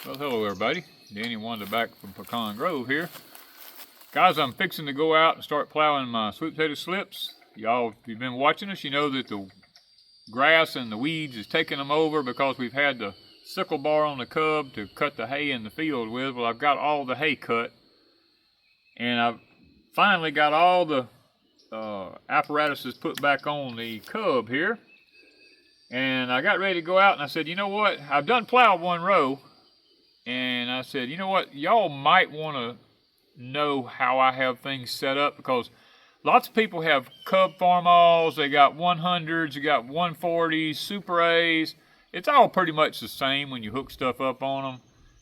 Well, hello everybody. Danny and Wanda back from Pecan Grove here. Guys, I'm fixing to go out and start plowing my sweet potato slips. Y'all, if you've been watching us, you know that the grass and the weeds is taking them over because we've had the sickle bar on the cub to cut the hay in the field with. Well, I've got all the hay cut, and I've finally got all the apparatuses put back on the cub here. And I got ready to go out, and I said, you know what? I've done plowed one row. And I said, you know what, y'all might want to know how I have things set up, because lots of people have cub farm-alls, they got 100s, you got 140s, Super A's. It's all pretty much the same when you hook stuff up on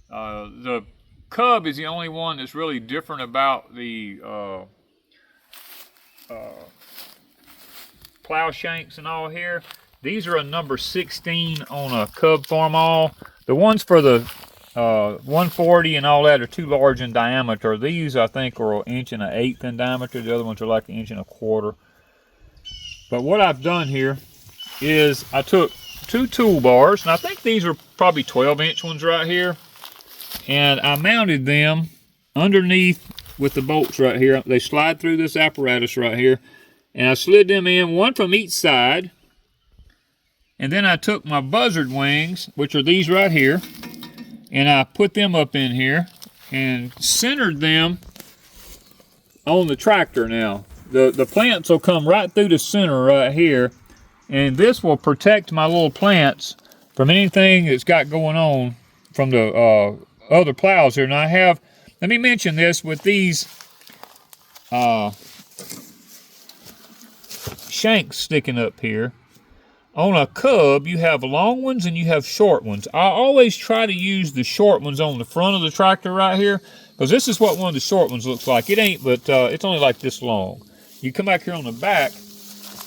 them. The cub is the only one that's really different about the plow shanks and all here. These are a number 16 on a cub farm-all. The ones for the 140 and all that are too large in diameter. These, I think, are 1.1/8 in diameter. The other ones are like 1.25. But what I've done here is I took two toolbars, and I think these are probably 12-inch ones right here, and I mounted them underneath with the bolts right here. They slide through this apparatus right here, and I slid them in, one from each side. And then I took my buzzard wings, which are these right here, and I put them up in here and centered them on the tractor now. The plants will come right through the center right here, and this will protect my little plants from anything that's got going on from the other plows here. And I have, let me mention this, with these shanks sticking up here. On a cub, you have long ones and you have short ones. I always try to use the short ones on the front of the tractor right here, because this is what one of the short ones looks like. It ain't, but it's only like this long. You come back here on the back,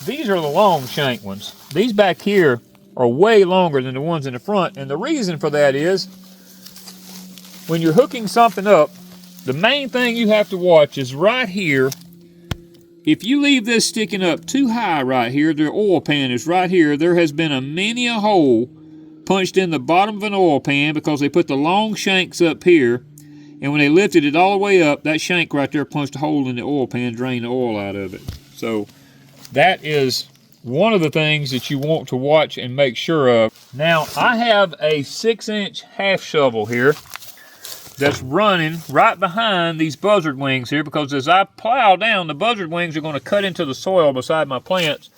these are the long shank ones. These back here are way longer than the ones in the front, and the reason for that is when you're hooking something up, the main thing you have to watch is right here. If you leave this sticking up too high right here, the oil pan is right here. There has been many a hole punched in the bottom of an oil pan because they put the long shanks up here, and when they lifted it all the way up, that shank right there punched a hole in the oil pan, drained the oil out of it. So that is one of the things that you want to watch and make sure of. Now, I have a 6-inch half shovel here that's running right behind these buzzard wings here, because as I plow down, the buzzard wings are going to cut into the soil beside my plants.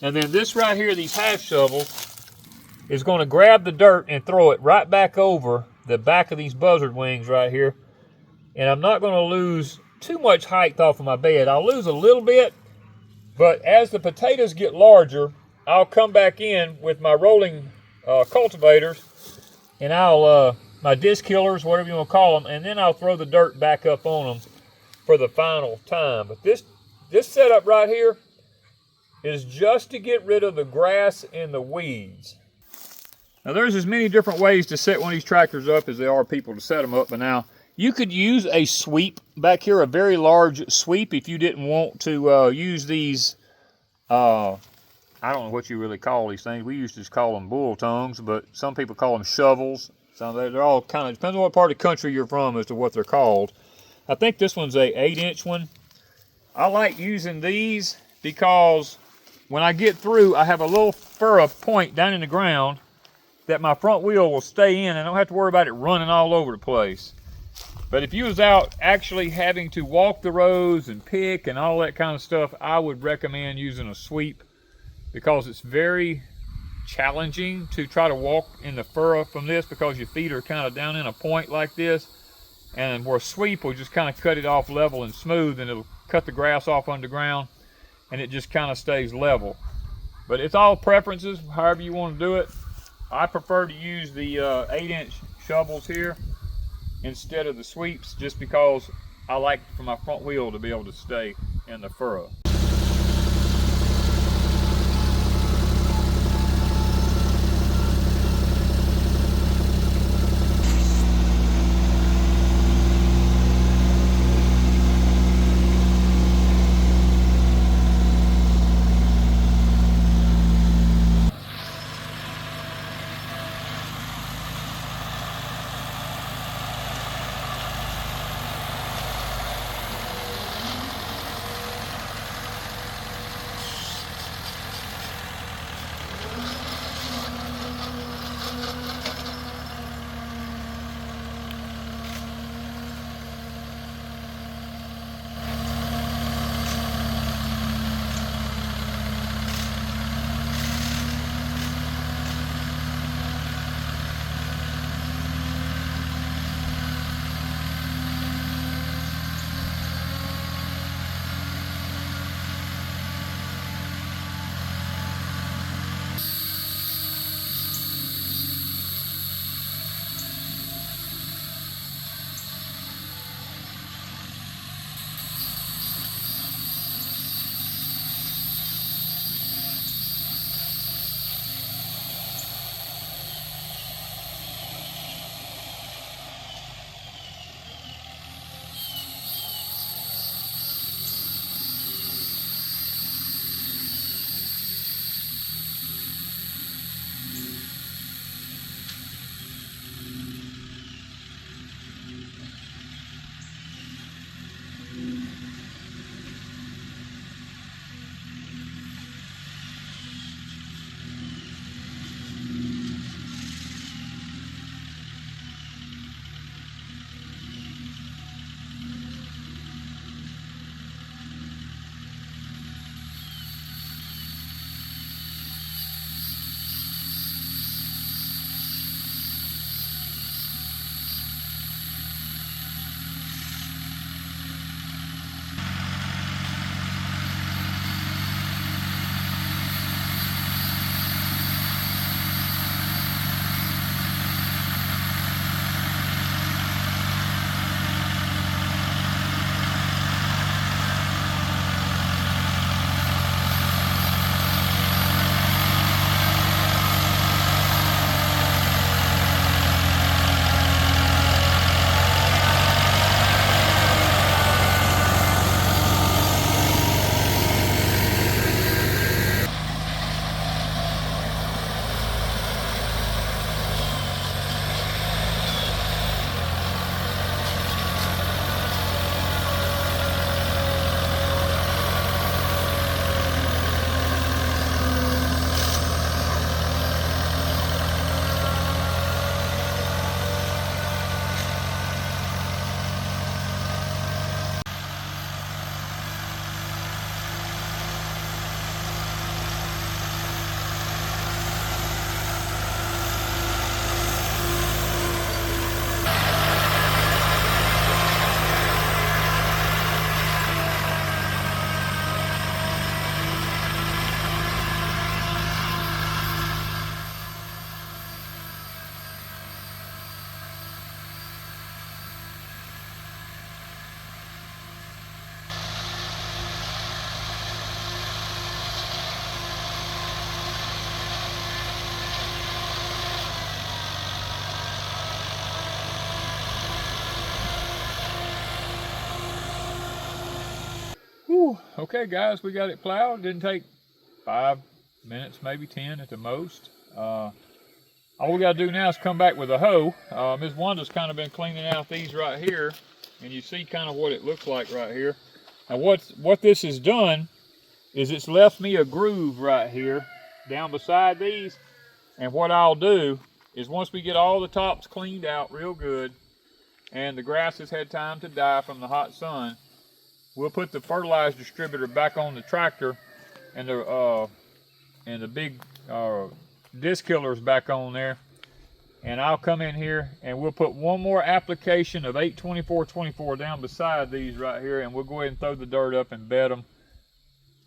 And then this right here, these half shovels, is going to grab the dirt and throw it right back over the back of these buzzard wings right here. And I'm not going to lose too much height off of my bed. I'll lose a little bit, but as the potatoes get larger, I'll come back in with my rolling cultivators, and I'll my disc killers, whatever you want to call them, and then I'll throw the dirt back up on them for the final time. But this setup right here is just to get rid of the grass and the weeds. Now, there's as many different ways to set one of these tractors up as there are people to set them up. But now, you could use a sweep back here, a very large sweep, if you didn't want to use these, I don't know what you really call these things. We used to just call them bull tongues, but some people call them shovels. So they're all kind of, depends on what part of the country you're from as to what they're called. I think this one's a 8-inch one. I like using these because when I get through, I have a little furrow point down in the ground that my front wheel will stay in. I don't have to worry about it running all over the place. But if you was out actually having to walk the rows and pick and all that kind of stuff, I would recommend using a sweep, because it's very challenging to try to walk in the furrow from this, because your feet are kind of down in a point like this, and where a sweep will just kind of cut it off level and smooth, and it'll cut the grass off underground, and it just kind of stays level. But it's all preferences, however you want to do it. I prefer to use the 8-inch shovels here instead of the sweeps, just because I like for my front wheel to be able to stay in the furrow. Whew. Okay, guys, we got it plowed. Didn't take 5 minutes, maybe 10 at the most. All we got to do now is come back with a hoe. Ms. Wanda's kind of been cleaning out these right here, and you see kind of what it looks like right here. And what this has done is it's left me a groove right here down beside these. And what I'll do is once we get all the tops cleaned out real good and the grass has had time to die from the hot sun, we'll put the fertilizer distributor back on the tractor and the big disc killers back on there. And I'll come in here and we'll put one more application of 8-24-24 down beside these right here, and we'll go ahead and throw the dirt up and bed them.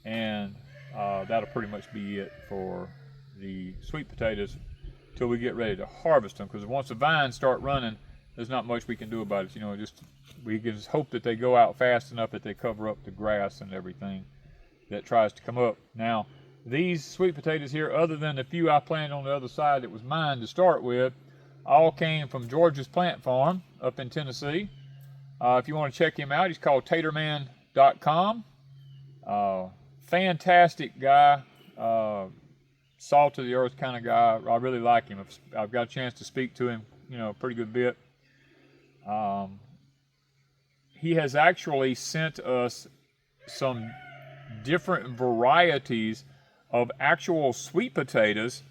And that'll pretty much be it for the sweet potatoes till we get ready to harvest them. Because once the vines start running, there's not much we can do about it. You know, we can just hope that they go out fast enough that they cover up the grass and everything that tries to come up. Now, these sweet potatoes here, other than the few I planted on the other side that was mine to start with, all came from George's Plant Farm up in Tennessee. If you want to check him out, he's called taterman.com. Fantastic guy, salt of the earth kind of guy. I really like him. I've got a chance to speak to him, you know, a pretty good bit. He has actually sent us some different varieties of actual sweet potatoes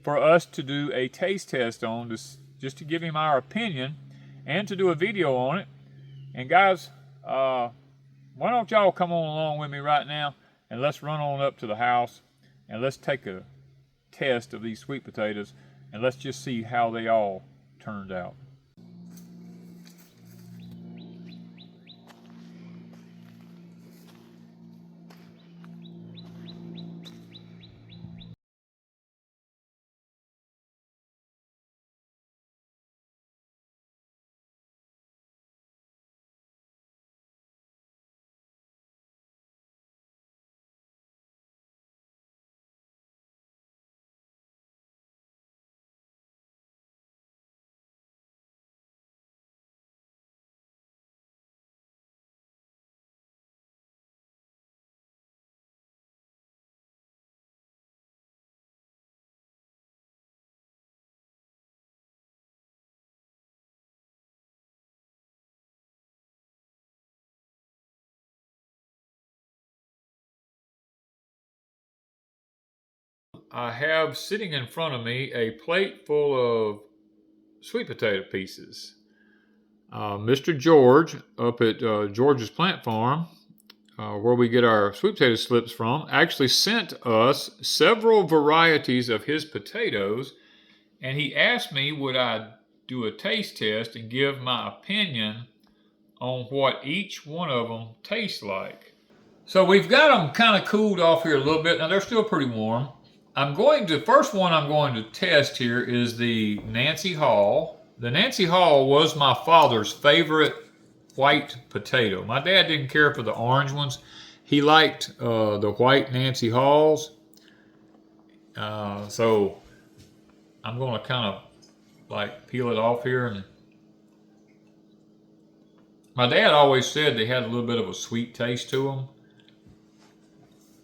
for us to do a taste test on, just to give him our opinion and to do a video on it. And guys, why don't y'all come on along with me right now and let's run on up to the house and let's take a test of these sweet potatoes and let's just see how they all turned out. I have sitting in front of me a plate full of sweet potato pieces. Mr. George up at George's Plant Farm, where we get our sweet potato slips from, actually sent us several varieties of his potatoes, and he asked me would I do a taste test and give my opinion on what each one of them tastes like. So we've got them kind of cooled off here a little bit. Now they're still pretty warm. First one I'm going to test here is the Nancy Hall. The Nancy Hall was my father's favorite white potato. My dad didn't care for the orange ones. He liked the white Nancy Halls. So I'm going to kind of like peel it off here. And my dad always said they had a little bit of a sweet taste to them.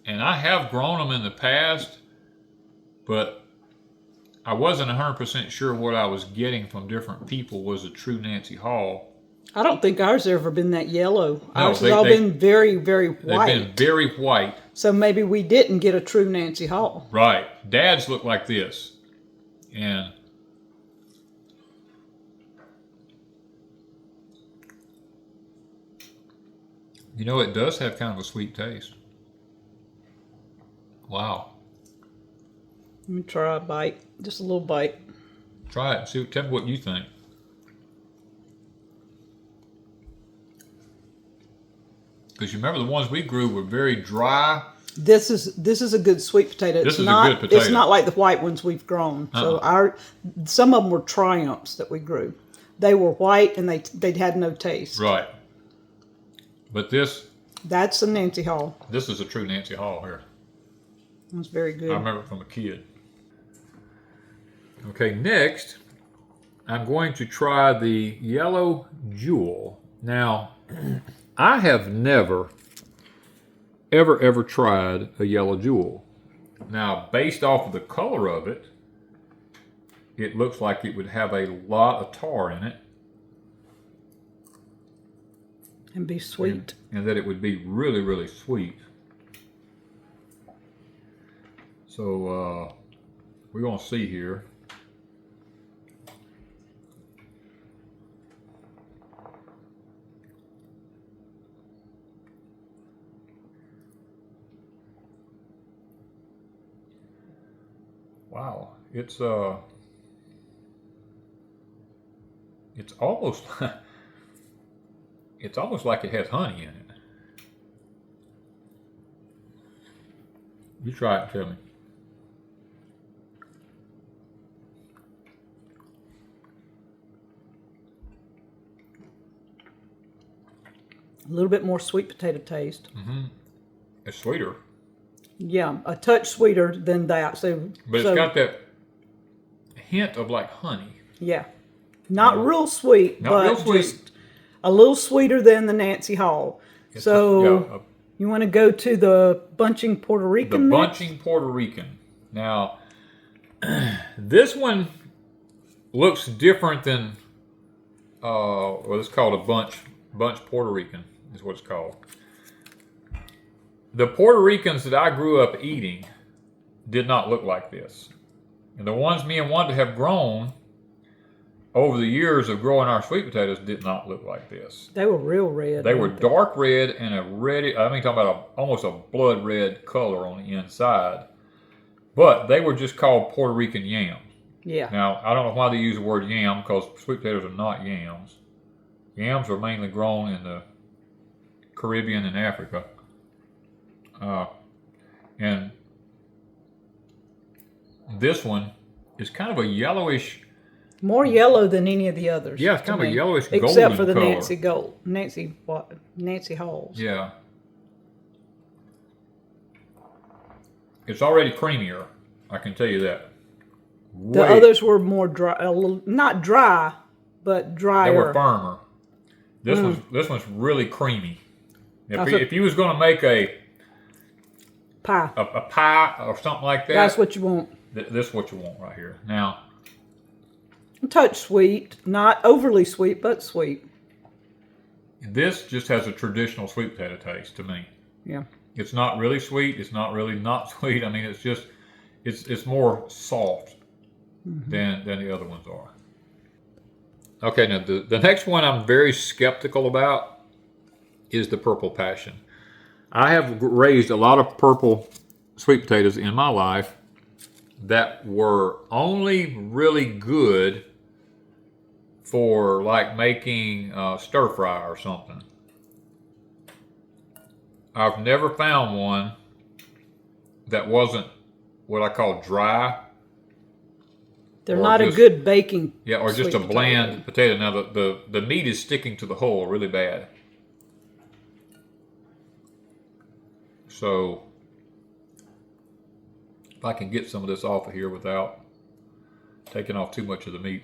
And I have grown them in the past, but I wasn't 100% sure what I was getting from different people was a true Nancy Hall. I don't think ours have ever been that yellow. Ours has all been very, very white. They've been very white. So maybe we didn't get a true Nancy Hall. Right. Dad's look like this. And you know, it does have kind of a sweet taste. Wow. Let me try a bite. Just a little bite. Try it. See, tell me what you think. Because you remember the ones we grew were very dry. This is a good sweet potato. This is a good potato. It's not like the white ones we've grown. So some of them were Triumphs that we grew. They were white and they had no taste. Right. But that's a Nancy Hall. This is a true Nancy Hall here. It's very good. I remember it from a kid. Okay, next, I'm going to try the Yellow Jewel. Now, I have never ever tried a yellow jewel. Now, based off of the color of it, it looks like it would have a lot of tar in it. And be sweet. And that it would be really, really sweet. So, we're going to see here. Wow, it's almost it's almost like it has honey in it. You try it and tell me. A little bit more sweet potato taste. Mm-hmm. It's sweeter. Yeah, a touch sweeter than that. But it's got that hint of like honey. Yeah. Not real sweet, Not but real sweet. just a little sweeter than the Nancy Hall. You want to go to the bunching Puerto Rican? The bunching Puerto Rican. Now, this one looks different than, well, it's called a bunch Puerto Rican is what it's called. The Puerto Ricans that I grew up eating did not look like this. And the ones me and Wanda have grown over the years of growing our sweet potatoes did not look like this. They were real red. They were dark red and a red, I mean, talking about almost a blood red color on the inside. But they were just called Puerto Rican yams. Yeah. Now, I don't know why they use the word yam, because sweet potatoes are not yams. Yams are mainly grown in the Caribbean and Africa. And this one is kind of a yellowish. More yellow than any of the others. Yeah, it's kind of a yellowish golden except for the color. Nancy Halls. Yeah. It's already creamier, I can tell you that. The others were more dry, a little, not dry, but drier. They were firmer. This one's really creamy. If you was going to make a pie, a pie or something like that, that's what you want. This is what you want right here. Now, a touch sweet, not overly sweet, but sweet. This just has a traditional sweet potato taste to me. Yeah. It's not really sweet. It's not really not sweet. I mean, it's just, it's more soft than the other ones are. Okay, now the next one I'm very skeptical about is the Purple Passion. I have raised a lot of purple sweet potatoes in my life that were only really good for like making stir fry or something. I've never found one that wasn't what I call dry. They're not a good baking. Yeah, or just a bland potato. Now the meat is sticking to the hull really bad. So if I can get some of this off of here without taking off too much of the meat.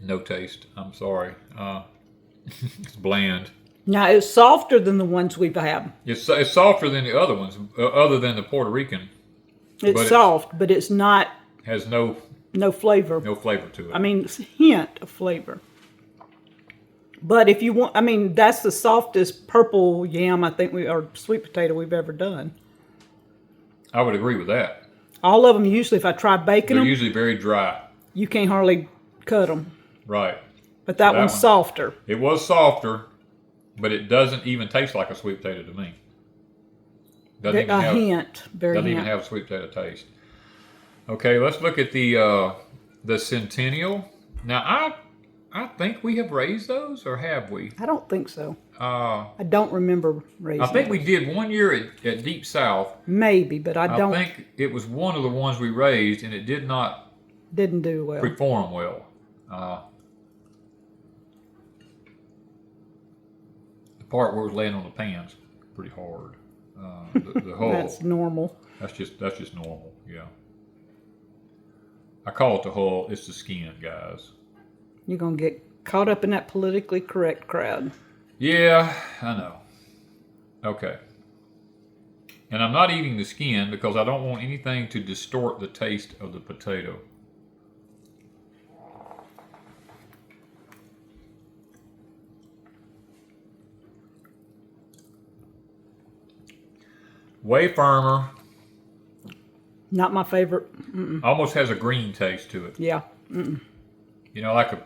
No taste. I'm sorry. It's bland. Now, it's softer than the ones we've had. It's softer than the other ones, other than the Puerto Rican. It's soft, but it's not... Has no flavor. No flavor to it. I mean, it's a hint of flavor. But if you want... I mean, that's the softest purple yam I think or sweet potato we've ever done. I would agree with that. All of them, usually, if I try baking them... They're usually very dry. You can't hardly cut them. Right. But that one's softer. It was softer, but it doesn't even taste like a sweet potato to me. Doesn't even have a sweet potato taste. Okay, let's look at the Centennial. Now, I think we have raised those, or have we? I don't think so. I don't remember raising I think those. we did one year at Deep South. Maybe, but I don't... I think it was one of the ones we raised, and it didn't do well. Perform well. The part where it was laying on the pan's pretty hard. The whole That's normal. That's just normal. Yeah. I call it the hull. It's the skin, guys. You're going to get caught up in that politically correct crowd. Yeah, I know. Okay. And I'm not eating the skin because I don't want anything to distort the taste of the potato. Way firmer. Not my favorite. Almost has a green taste to it. Yeah. You know, like a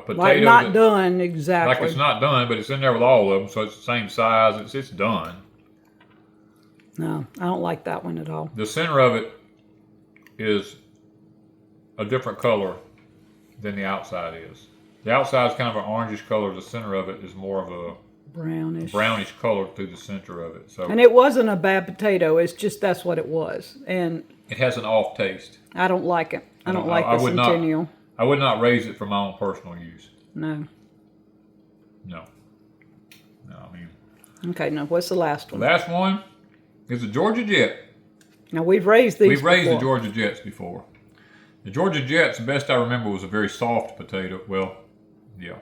potato. Like not done, exactly. Like it's not done, but it's in there with all of them, so it's the same size. It's done. No, I don't like that one at all. The center of it is a different color than the outside is. The outside is kind of an orangish color. The center of it is more of a brownish color through the center of it. So, and it wasn't a bad potato. It's just that's what it was, and it has an off taste. I don't like it. I don't like the Centennial. I would not raise it for my own personal use. No. No. No, I mean. Okay, now what's the last one? The last one is the Georgia Jet. Now we've raised these. We've raised the Georgia Jets before. The Georgia Jets, the best I remember, was a very soft potato. Well, yeah.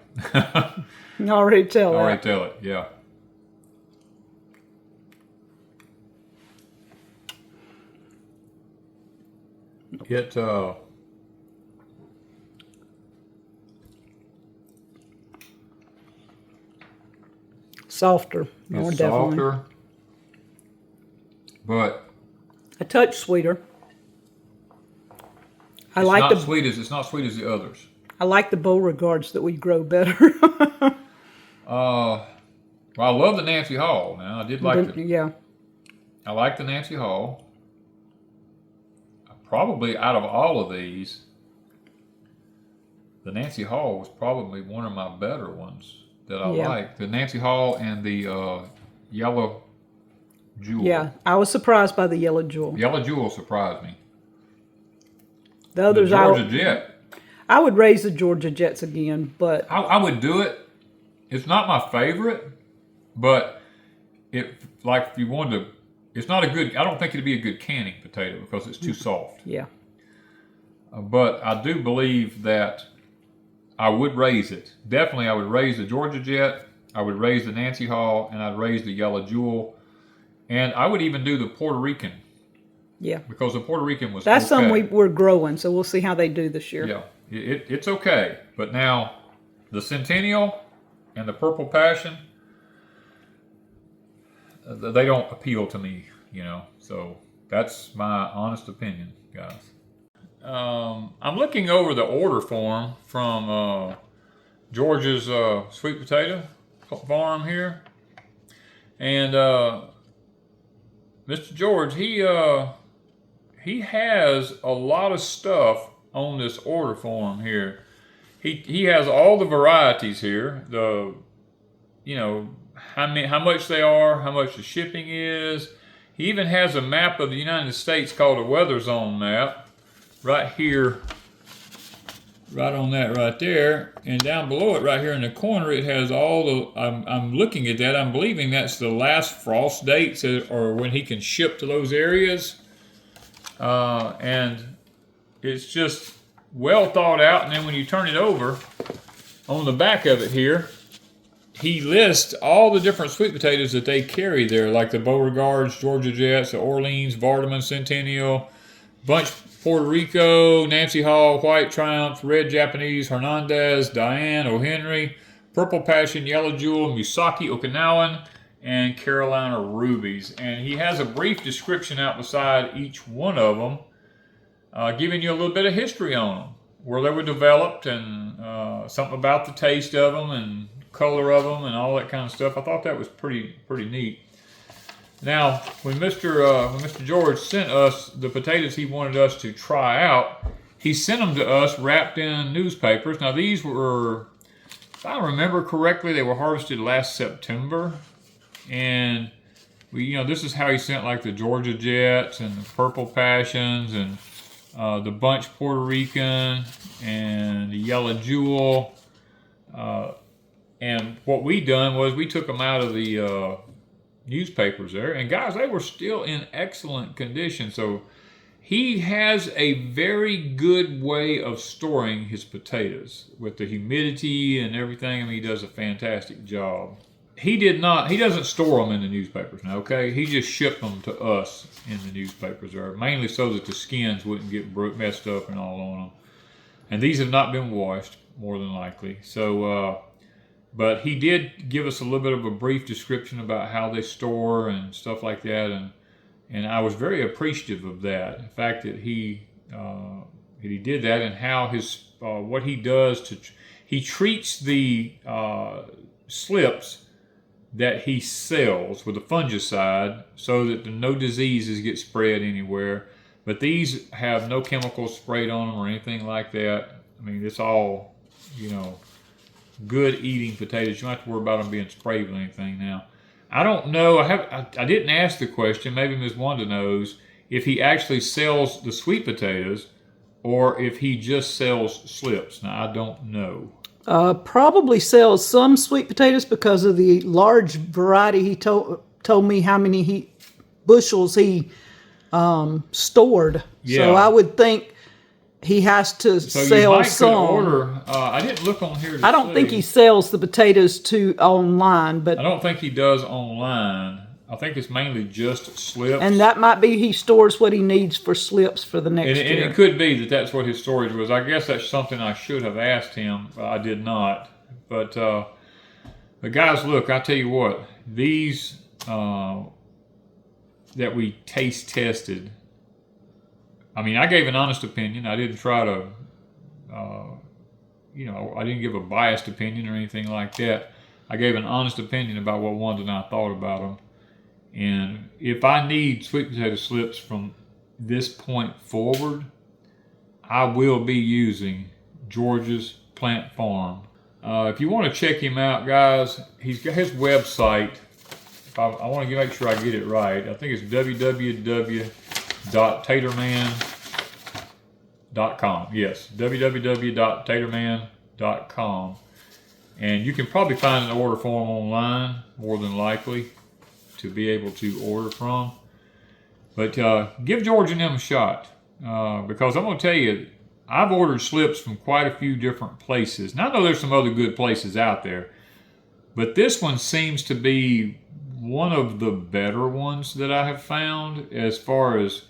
You already tell that. Already tell it, yeah. It softer, more it's definitely. softer, but a touch sweeter. it's not sweet as the others. I like the Beauregards that we grow better. Well, I love the Nancy Hall. Now I did like yeah. I like the Nancy Hall. Probably out of all of these, the Nancy Hall was probably one of my better ones that I like. The Nancy Hall and the Yellow Jewel. Yeah, I was surprised by the Yellow Jewel. Yellow Jewel surprised me. The others, the Georgia Jet. I would raise the Georgia Jets again, but I would do it. It's not my favorite, but if you wanted to. It's not a good, I don't think it'd be a good canning potato because it's too soft. Yeah. But I do believe that I would raise it. Definitely I would raise the Georgia Jet, I would raise the Nancy Hall, and I'd raise the Yellow Jewel. And I would even do the Puerto Rican. Yeah. Because the Puerto Rican was That's something we're growing, so we'll see how they do this year. Yeah. It's okay. But now, the Centennial and the Purple Passion, they don't appeal to me, you know. So that's my honest opinion, guys. I'm looking over the order form from George's sweet potato farm here, and Mr. George, he has a lot of stuff on this order form here. He has all the varieties here. How much they are, how much the shipping is. He even has a map of the United States called a weather zone map right here, right on that right there. And down below it right here in the corner, it has all the, I'm looking at that, I'm believing that's the last frost dates or when he can ship to those areas. And it's just well thought out. And then when you turn it over, on the back of it here, he lists all the different sweet potatoes that they carry there, like the Beauregards, Georgia Jets, the Orleans, Vardaman, Centennial, Bunch Puerto Rico, Nancy Hall, White Triumph, Red Japanese, Hernandez, Diane, O'Henry, Purple Passion, Yellow Jewel, Musaki Okinawan, and Carolina Rubies. And he has a brief description out beside each one of them, giving you a little bit of history on them, where they were developed and something about the taste of them and color of them and all that kind of stuff. I thought that was pretty neat. Now, when Mr. George sent us the potatoes he wanted us to try out, he sent them to us wrapped in newspapers. Now, these were, if I remember correctly, they were harvested last September. And this is how he sent like the Georgia Jets and the Purple Passions and the Bunch Puerto Rican and the Yellow Jewel. And what we done was we took them out of the newspapers there, and guys, they were still in excellent condition. So He has a very good way of storing his potatoes with the humidity and everything. I mean, he does a fantastic job. He doesn't store them in the newspapers now, okay? He just shipped them to us in the newspapers, or mainly so that the skins wouldn't get messed up and all on them. And these have not been washed, more than likely. So, but he did give us a little bit of a brief description about how they store and stuff like that, and I was very appreciative of that. The fact that he did that, and how his what he does he treats the slips that he sells with a fungicide so that no diseases get spread anywhere. But these have no chemicals sprayed on them or anything like that. I mean, it's all, good eating potatoes. You don't have to worry about them being sprayed with anything now. I don't know. I didn't ask the question. Maybe Ms. Wanda knows if he actually sells the sweet potatoes or if he just sells slips. Now, I don't know. Probably sells some sweet potatoes because of the large variety. He told me how many bushels he stored. Yeah. So I would think he has to sell some. Order. I didn't look on here. I don't think he sells the potatoes online, but I don't think he does online. I think it's mainly just slips. And that might be he stores what he needs for slips for the next year. And it could be that that's what his storage was. I guess that's something I should have asked him. I did not. But guys, look, I tell you what, these that we taste tested, I mean, I gave an honest opinion. I didn't try to, I didn't give a biased opinion or anything like that. I gave an honest opinion about what Wanda and I thought about them. And if I need sweet potato slips from this point forward, I will be using George's Plant Farm. If you want to check him out, guys, he's got his website. I want to make sure I get it right. I think it's www.taterman.com. Yes, www.taterman.com. And you can probably find an order form online, more than likely, to be able to order from. But give George and them a shot, because I'm going to tell you, I've ordered slips from quite a few different places. Now, I know there's some other good places out there, but this one seems to be one of the better ones that I have found as far as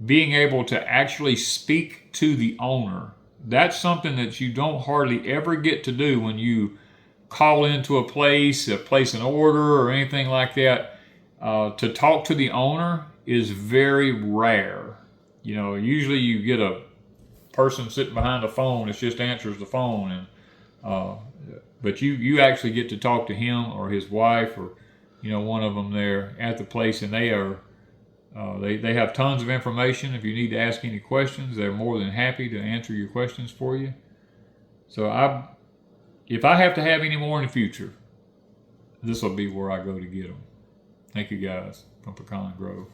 being able to actually speak to the owner. That's something that you don't hardly ever get to do when you call into a place an order or anything like that. To talk to the owner is very rare. Usually you get a person sitting behind a phone that just answers the phone, and but you actually get to talk to him or his wife or one of them there at the place, and they are they have tons of information. If you need to ask any questions, they're more than happy to answer your questions for you. So if I have to have any more in the future, this will be where I go to get them. Thank you guys from Pecan Grove.